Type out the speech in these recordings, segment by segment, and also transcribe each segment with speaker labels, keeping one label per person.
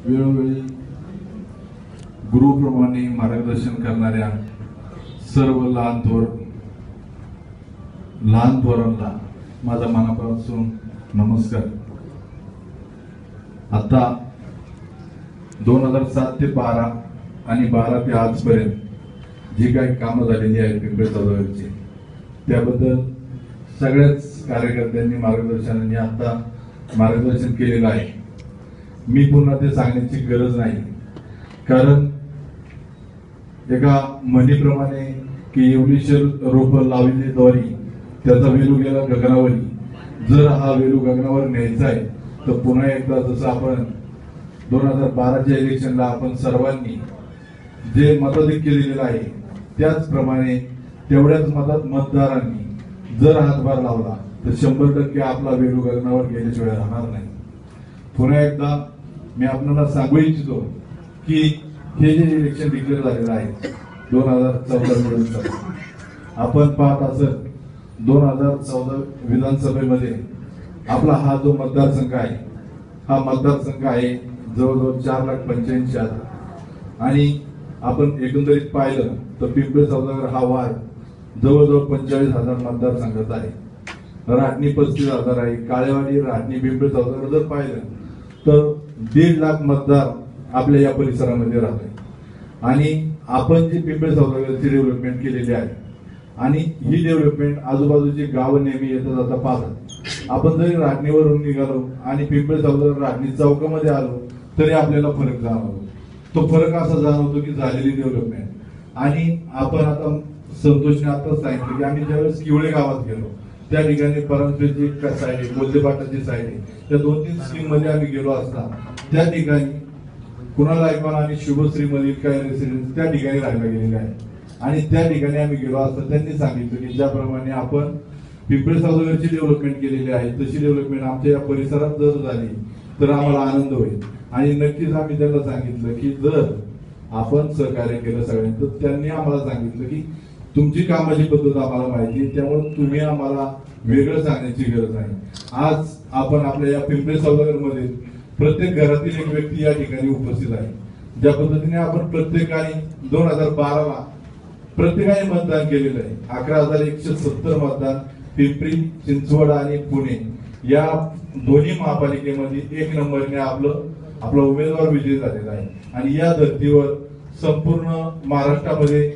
Speaker 1: वेळोवेळी गुरुप्रमाणे मार्गदर्शन करणाऱ्या सर्व लहान थोरांना माझा मनापासून नमस्कार। आता 2007 ते 12 आणि 12 ते आजपर्यंत जी काही कामं झालेली आहेत पिंपरी चौदावरची, त्याबद्दल सगळ्याच कार्यकर्त्यांनी मार्गदर्शनाने आता मार्गदर्शन केलेलं आहे। मी पुन्हा ते सांगण्याची गरज नाही, कारण एका म्हणीप्रमाणे की एवढीशी रोप लावली दोरी त्याचा वेलू गेला गगनावरी। जर हा वेलू गगनावर न्यायचा आहे तर पुन्हा एकदा जसं आपण 2012च्या इलेक्शनला आपण सर्वांनी जे मताधिक्य दिलेलं आहे त्याचप्रमाणे तेवढ्याच मतदारांनी जर हातभार लावला तर 100% आपला वेलू गगनावर गेल्याशिवाय राहणार नाही। पुन्हा एकदा मी आपल्याला सांगू इच्छितो की हे जे इलेक्शन डिक्लेअर झालेलं आहे 2014 विधानसभा, आपण पाहत असत 2014 विधानसभेमध्ये आपला हा जो मतदारसंघ आहे, हा मतदारसंघ आहे जवळजवळ 4,85,000 आणि आपण एकंदरीत पाहिलं तर पिंपरी चौदागर हा वार्ड जवळजवळ 45,000 मतदारसंघाचा आहे। राटणी 35,000 आहे, काळेवाडी राटणी पिंपरी चौदागर जर पाहिलं तर 1.5 लाख मतदार आपल्या या परिसरामध्ये राहतोय। आणि आपण जी पिंपरी चौदागरची डेव्हलपमेंट केलेली आहे आणि ही डेव्हलपमेंट आजूबाजूची गावं नेहमी येता जाता पाहतात। आपण जरी राटणीवरून निघालो आणि पिंपरी चौदागर राटणी चौकामध्ये आलो तरी आपल्याला फरक जाणवतो। तो फरक असा जाणवतो की झालेली डेव्हलपमेंट। आणि आपण आता संतोषने आता सांगितलं की आम्ही ज्यावेळेस किवळे गावात गेलो त्या ठिकाणी परमपेची साईड आहे, बोलदेपाटाची साईड आहे, त्या 2-3 स्कीम मध्ये आम्ही गेलो असता त्या ठिकाणी कुणाला ऐकून आम्ही शुभश्री मलिक काय रेसिडेन्स त्या ठिकाणी राहायला गेलेले आहे। आणि त्या ठिकाणी आम्ही गेलो असता त्यांनी सांगितलं की ज्याप्रमाणे आपण पिंपरी चौदागरची डेव्हलपमेंट केलेली आहे तशी डेव्हलपमेंट आमच्या या परिसरात जर झाली तर आम्हाला आनंद होईल। आणि नक्कीच आम्ही त्यांना सांगितलं की जर आपण सहकार्य केलं सगळ्यांनी तर त्यांनी आम्हाला सांगितलं की तुमची कामाची पद्धत आम्हाला माहिती आहे, त्यामुळे तुम्ही आम्हाला वेगळं सांगण्याची गरज नाही। आज आपण आपल्या या पिंपरी चौदागर मध्ये प्रत्येक घरातील एक व्यक्ती या ठिकाणी उपस्थित आहे। ज्या पद्धतीने आपण प्रत्येकाने 2012ला प्रत्येकाने मतदान केलेलं आहे, 11,170 मतदान पिंपरी चिंचवड आणि पुणे या दोन्ही महापालिकेमध्ये 1 नंबरने आपला उमेदवार विजयी झालेला आहे। आणि या धर्तीवर संपूर्ण महाराष्ट्रामध्ये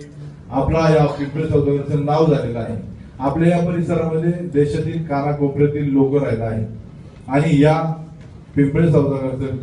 Speaker 1: आपला या पिंपरी चौदागरचं नाव झालेलं आहे। आपल्या या परिसरामध्ये देशातील कानाकोपऱ्यातील लोक राहिला आहे आणि या पिंपरी चौदागरचं